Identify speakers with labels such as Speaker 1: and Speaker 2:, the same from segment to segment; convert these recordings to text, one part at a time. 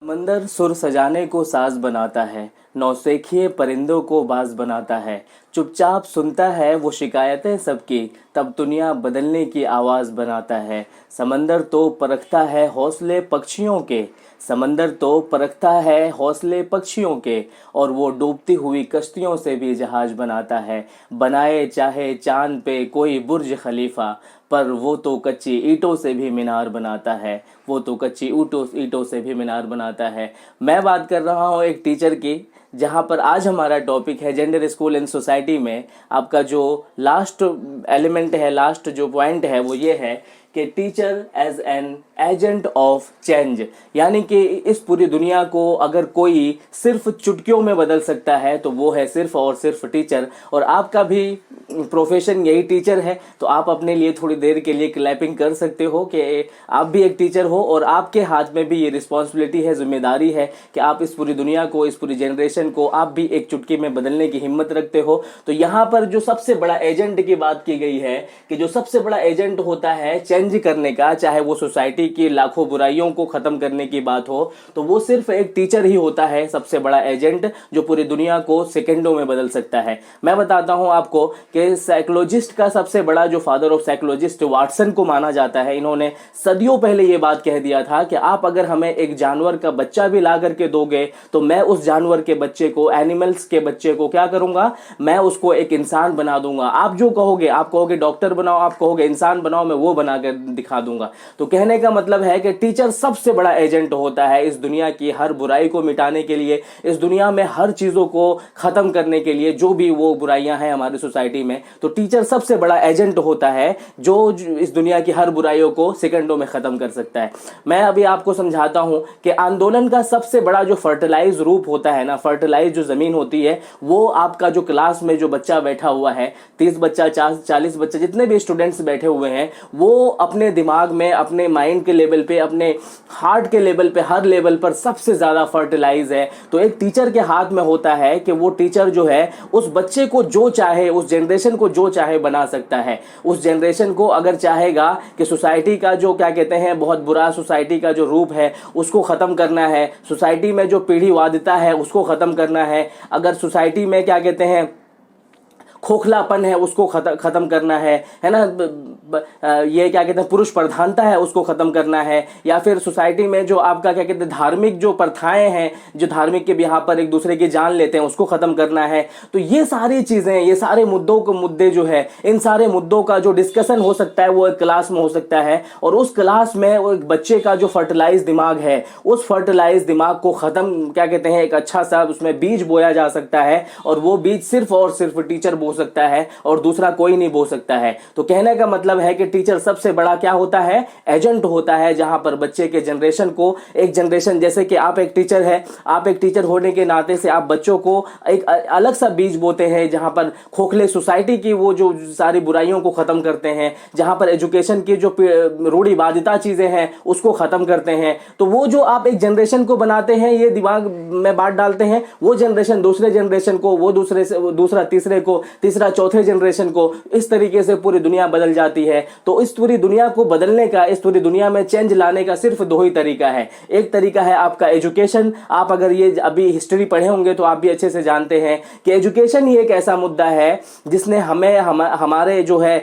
Speaker 1: समंदर सुर सजाने को साज बनाता है, नौसिखिए परिंदों को बाज बनाता है। चुपचाप सुनता है वो शिकायतें सबकी, तब दुनिया बदलने की आवाज़ बनाता है। समंदर तो परखता है हौसले पक्षियों के, समंदर तो परखता है हौसले पक्षियों के, और वो डूबती हुई कश्तियों से भी जहाज बनाता है। बनाए चाहे चांद पे कोई बुर्ज खलीफा, पर वो तो कच्ची ईंटों से भी मीनार बनाता है। वो तो कच्ची ईंटों से भी मीनार बनाता है। मैं बात कर रहा हूँ एक टीचर की, जहाँ पर आज हमारा टॉपिक है जेंडर स्कूल एंड सोसाइटी में। आपका जो लास्ट एलिमेंट है, लास्ट जो पॉइंट है वो ये है कि teacher as an agent of change, यानी कि इस पूरी दुनिया को अगर कोई सिर्फ चुटकियों में बदल सकता है तो वो है सिर्फ और सिर्फ टीचर। और आपका भी प्रोफेशन यही टीचर है, तो आप अपने लिए थोड़ी देर के लिए क्लैपिंग कर सकते हो कि आप भी एक टीचर हो और आपके हाथ में भी ये रिस्पॉन्सिबिलिटी है, जिम्मेदारी है कि आप इस पूरी दुनिया को, इस पूरी जनरेशन को आप भी एक चुटकी में बदलने की हिम्मत रखते हो। तो यहाँ पर जो सबसे बड़ा एजेंट की बात की गई है कि जो सबसे बड़ा एजेंट होता है चेंज करने का, चाहे वो सोसाइटी की लाखों बुराइयों को खत्म करने की बात हो, तो वो सिर्फ एक टीचर ही होता है सबसे बड़ा एजेंट, जो पूरी दुनिया को सेकंडों में बदल सकता है। मैं बताता हूं आपको कि साइकोलॉजिस्ट का सबसे बड़ा जो फादर ऑफ साइकोलॉजिस्ट वाटसन को माना जाता है, इन्होंने सदियों पहले ये बात कह दिया था कि आप अगर हमें एक जानवर का बच्चा भी ला करके दोगे तो मैं उस जानवर के बच्चे को, एनिमल्स के बच्चे को क्या करूंगा, मैं उसको एक इंसान बना दूंगा। आप जो कहोगे, आप कहोगे डॉक्टर बनाओ, आप कहोगे इंसान बनाओ, मैं वो बनाकर दिखा दूंगा। तो कहने का मतलब है कि टीचर सबसे बड़ा एजेंट होता है इस दुनिया की हर बुराई को मिटाने के लिए, इस दुनिया में हर चीजों को खत्म करने के लिए, जो भी वो बुराइयां हैं हमारी सोसाइटी में। तो टीचर सबसे बड़ा एजेंट होता है जो इस दुनिया की हर बुराइयों को सेकंडों में खत्म कर सकता है। मैं अभी आपको समझाता हूं कि आंदोलन का सबसे बड़ा जो फर्टिलाइज रूप होता है ना, फर्टिलाइज जो जमीन होती है, वो आपका जो क्लास में जो बच्चा बैठा हुआ है, 30 बच्चा, 40 बच्चे, जितने भी स्टूडेंट्स बैठे हुए हैं, वो अपने दिमाग में, अपने माइंड के लेवल पे, अपने हार्ट के लेवल पे, हर लेवल पर सबसे ज्यादा फर्टिलाइज है। तो एक टीचर के हाथ में होता है कि वो टीचर जो है उस बच्चे को जो चाहे, उस जनरेशन को जो चाहे बना सकता है। उस जनरेशन को अगर चाहेगा कि सोसाइटी का जो क्या कहते हैं बहुत बुरा सोसाइटी का जो रूप है उसको खत्म करना है, सोसाइटी में जो पीढ़ीवादिता है उसको खत्म करना है, अगर सोसाइटी में क्या कहते हैं खोखलापन है उसको खत्म करना है ना, ये क्या कहते हैं पुरुष प्रधानता है उसको खत्म करना है, या फिर सोसाइटी में जो आपका क्या कहते हैं धार्मिक जो प्रथाएं हैं, जो धार्मिक के यहाँ पर एक दूसरे की जान लेते हैं, उसको खत्म करना है। तो ये सारी चीजें, ये सारे मुद्दे जो है, इन सारे मुद्दों का जो डिस्कशन हो सकता है वो एक क्लास में हो सकता है। और उस क्लास में वो एक बच्चे का जो फर्टिलाइज दिमाग है, उस फर्टिलाइज दिमाग को खत्म क्या कहते हैं एक अच्छा सा उसमें बीज बोया जा सकता है, और वो बीज सिर्फ और सिर्फ टीचर बो सकता है और दूसरा कोई नहीं बो सकता है। तो कहने का मतलब है कि टीचर सबसे बड़ा क्या होता है, एजेंट होता है, जहां पर बच्चे के जनरेशन को, एक जनरेशन, जैसे कि आप एक टीचर है, आप एक टीचर होने के नाते से आप बच्चों को एक अलग सा बीज बोते हैं, जहां पर खोखले सोसाइटी की वो जो सारी बुराइयों को खत्म करते हैं, जहां पर एजुकेशन की जो रूढ़िवादिता चीजें हैं उसको खत्म करते हैं। तो वो जो आप एक जनरेशन को बनाते हैं, ये दिमाग में बांट डालते हैं, वो जनरेशन दूसरे जनरेशन को, वो दूसरा तीसरे को, तीसरा चौथे जनरेशन को, इस तरीके से पूरी दुनिया बदल जाती है। तो इस पूरी दुनिया को बदलने का, इस पूरी दुनिया में चेंज लाने का सिर्फ दो ही तरीका है। एक तरीका है आपका एजुकेशन। आप अगर ये अभी हिस्ट्री पढ़े होंगे तो आप भी अच्छे से जानते हैं कि एजुकेशन ही एक ऐसा मुद्दा है जिसने हमें हमारे जो है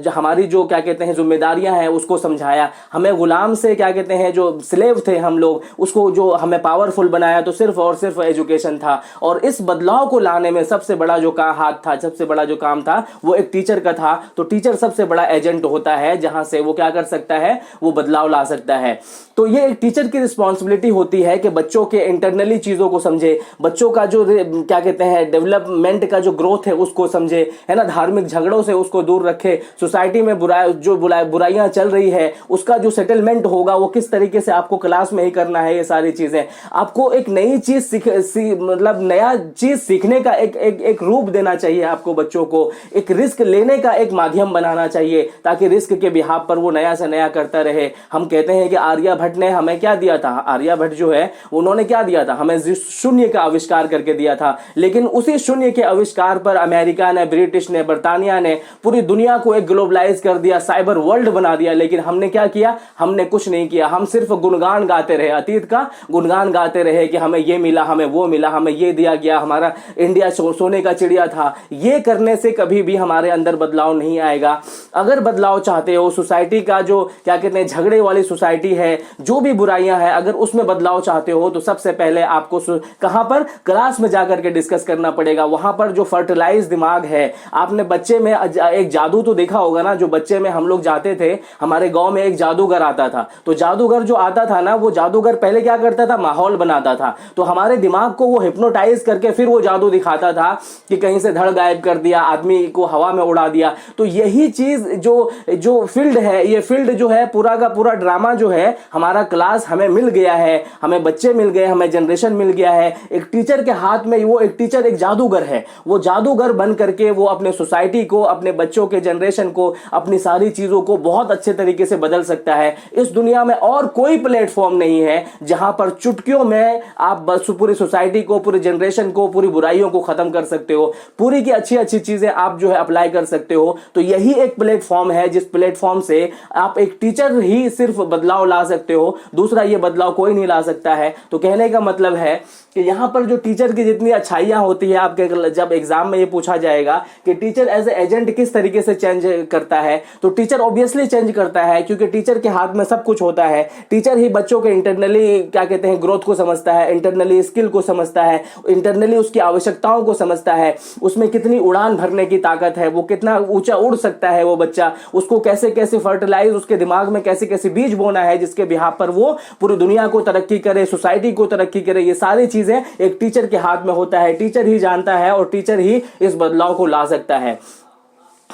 Speaker 1: हमारी जो क्या कहते हैं जिम्मेदारियां हैं उसको समझाया। हमें गुलाम से क्या कहते हैं जो स्लेव थे हम लोग, उसको जो हमें पावरफुल बनाया तो सिर्फ और सिर्फ एजुकेशन था। और इस बदलाव को लाने में सबसे बड़ा जो हाथ था, सबसे बड़ा जो काम था वो एक टीचर का था। तो टीचर सबसे बड़ा एजेंट होता है जहां से वो क्या कर सकता है, वो बदलाव ला सकता है। तो ये एक टीचर की रिस्पॉन्सिबिलिटी होती है कि बच्चों के इंटरनली चीजों को समझे, बच्चों का जो क्या कहते हैं डेवलपमेंट का जो ग्रोथ है उसको समझे, है ना, धार्मिक झगड़ों से उसको दूर रखे, सोसाइटी में बुराइयां चल रही है उसका जो सेटलमेंट होगा वो किस तरीके से आपको क्लास में ही करना है। ये सारी चीजें आपको एक नई चीज मतलब नया चीज सीखने का एक रूप देना चाहिए आपको को, बच्चों को एक रिस्क लेने का एक माध्यम बनाना चाहिए, ताकि रिस्क के बिहाफ पर वो नया से नया करता रहे। हम कहते हैं कि आर्यभट्ट ने हमें क्या दिया था, आर्यभट्ट जो है उन्होंने क्या दिया था, हमें शून्य का आविष्कार करके दिया था, लेकिन उसी शून्य के आविष्कार पर अमेरिका ने, ब्रिटिश ने, बर्तानिया ने पूरी दुनिया को एक ग्लोबलाइज कर दिया, साइबर वर्ल्ड बना दिया। लेकिन हमने क्या किया, हमने कुछ नहीं किया। हम सिर्फ गुणगान गाते रहे, अतीत का गुणगान गाते रहे कि हमें ये मिला, हमें वो मिला, हमें ये दिया गया, हमारा इंडिया सोने का चिड़िया था। ये करने से कभी भी हमारे अंदर बदलाव नहीं आएगा। अगर बदलाव चाहते हो, सोसाइटी का जो क्या कहते हैं झगड़े वाली सोसाइटी है, जो भी बुराइयां हैं, अगर उसमें बदलाव चाहते हो तो सबसे पहले आपको कहां पर, क्लास में जाकर के डिस्कस करना पड़ेगा। वहां पर जो फर्टिलाइज दिमाग है, आपने बच्चे में एक जादू तो देखा होगा ना, जो बच्चे में हम लोग जाते थे, हमारे गांव में एक जादूगर आता था, तो जादूगर जो आता था ना, वो जादूगर पहले क्या करता था, माहौल बनाता था, तो हमारे दिमाग को वो हिप्नोटाइज करके फिर वो जादू दिखाता था कि कहीं से धड़ गायब कर दिया, आदमी को हवा में उड़ा दिया। तो यही चीज जो फील्ड है, ये फील्ड जो है, पूरा का पूरा ड्रामा जो है, हमारा क्लास हमें मिल गया है, हमें बच्चे मिल गए, हमें जनरेशन मिल गया है। एक टीचर के हाथ में, वो एक टीचर एक जादूगर है, वो जादूगर बन करके वो अपने सोसाइटी को, अपने बच्चों के जनरेशन को, अपनी सारी चीजों को बहुत अच्छे तरीके से बदल सकता है। इस दुनिया में और कोई प्लेटफॉर्म नहीं है जहां पर चुटकियों में आप बस पूरी सोसाइटी को, पूरी जनरेशन को, पूरी बुराइयों को खत्म कर सकते हो, पूरी की अच्छी अच्छी चीजें आप जो है अप्लाई कर सकते हो। तो यही एक प्लेटफॉर्म है जिस प्लेटफॉर्म से आप एक टीचर ही सिर्फ बदलाव ला सकते हो, दूसरा ये बदलाव कोई नहीं ला सकता है। तो कहने का मतलब है कि यहां पर जो टीचर की जितनी अच्छाइयां होती है, आपके जब एग्जाम में ये पूछा जाएगा कि टीचर एज ए एजेंट किस तरीके से चेंज करता है, तो टीचर ऑब्वियसली चेंज करता है, क्योंकि टीचर के हाथ में सब कुछ होता है। टीचर ही बच्चों के इंटरनली क्या कहते हैं ग्रोथ को समझता है, इंटरनली स्किल को समझता है, इंटरनली उसकी आवश्यकताओं को समझता है, उसमें कितनी उड़ान भरने की ताकत है, वो कितना ऊंचा उड़ सकता है वो बच्चा, उसको कैसे कैसे फर्टिलाइज, उसके दिमाग में कैसे कैसे बीज बोना है जिसके बिहाफ पर वो पूरी दुनिया को तरक्की करे, सोसाइटी को तरक्की करे। ये सारी चीजें एक टीचर के हाथ में होता है, टीचर ही जानता है और टीचर ही इस बदलाव को ला सकता है।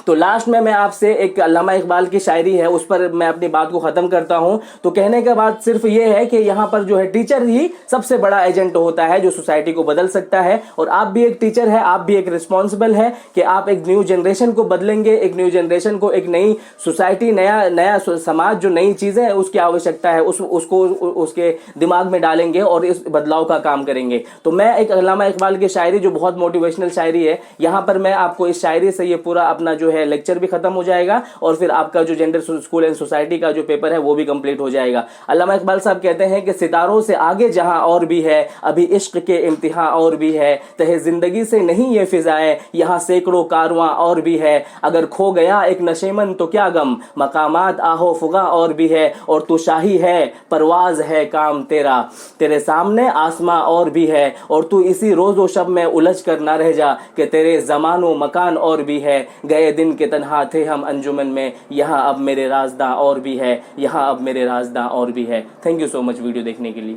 Speaker 1: तो लास्ट में मैं आपसे एक अल्लामा इकबाल की शायरी है, उस पर मैं अपनी बात को खत्म करता हूं। तो कहने के बाद सिर्फ ये है कि यहां पर जो है टीचर ही सबसे बड़ा एजेंट होता है जो सोसाइटी को बदल सकता है। और आप भी एक टीचर है, आप भी एक रिस्पॉन्सिबल है कि आप एक न्यू जनरेशन को बदलेंगे, एक न्यू जनरेशन को, एक नई सोसाइटी, नया समाज, जो नई चीजें हैं उसकी आवश्यकता है, उसको उसके दिमाग में डालेंगे और इस बदलाव का काम करेंगे। तो मैं एक अल्लामा इकबाल की शायरी, जो बहुत मोटिवेशनल शायरी है, यहां पर मैं आपको इस शायरी से ये पूरा अपना जो है लेक्चर भी खत्म हो जाएगा और फिर आपका जो जेंडर स्कूल एंड सोसाइटी का जो पेपर है वो भी कंप्लीट हो जाएगा। अल्लामा इकबाल साहब कहते हैं कि सितारों से आगे जहां और भी है, अभी इश्क के इम्तिहान और भी है, तहे जिंदगी से नहीं ये फिजाएं, यहां सैकड़ों कारवां और भी है, अगर खो गया एक नशेमन तो क्या गम, मकामात आहो फुगा और भी है, और तू शाही है परवाज है काम तेरा, तेरे सामने आसमां और भी है, और तू इसी रोजो शब में उलझ कर ना रह जा, कि तेरे जमानो मकान और भी है, गए दिन के तन्हा थे हम अंजुमन में, यहाँ अब मेरे राज़दां और भी है, यहाँ अब मेरे राज़दां और भी है। Thank you so much video देखने के लिए।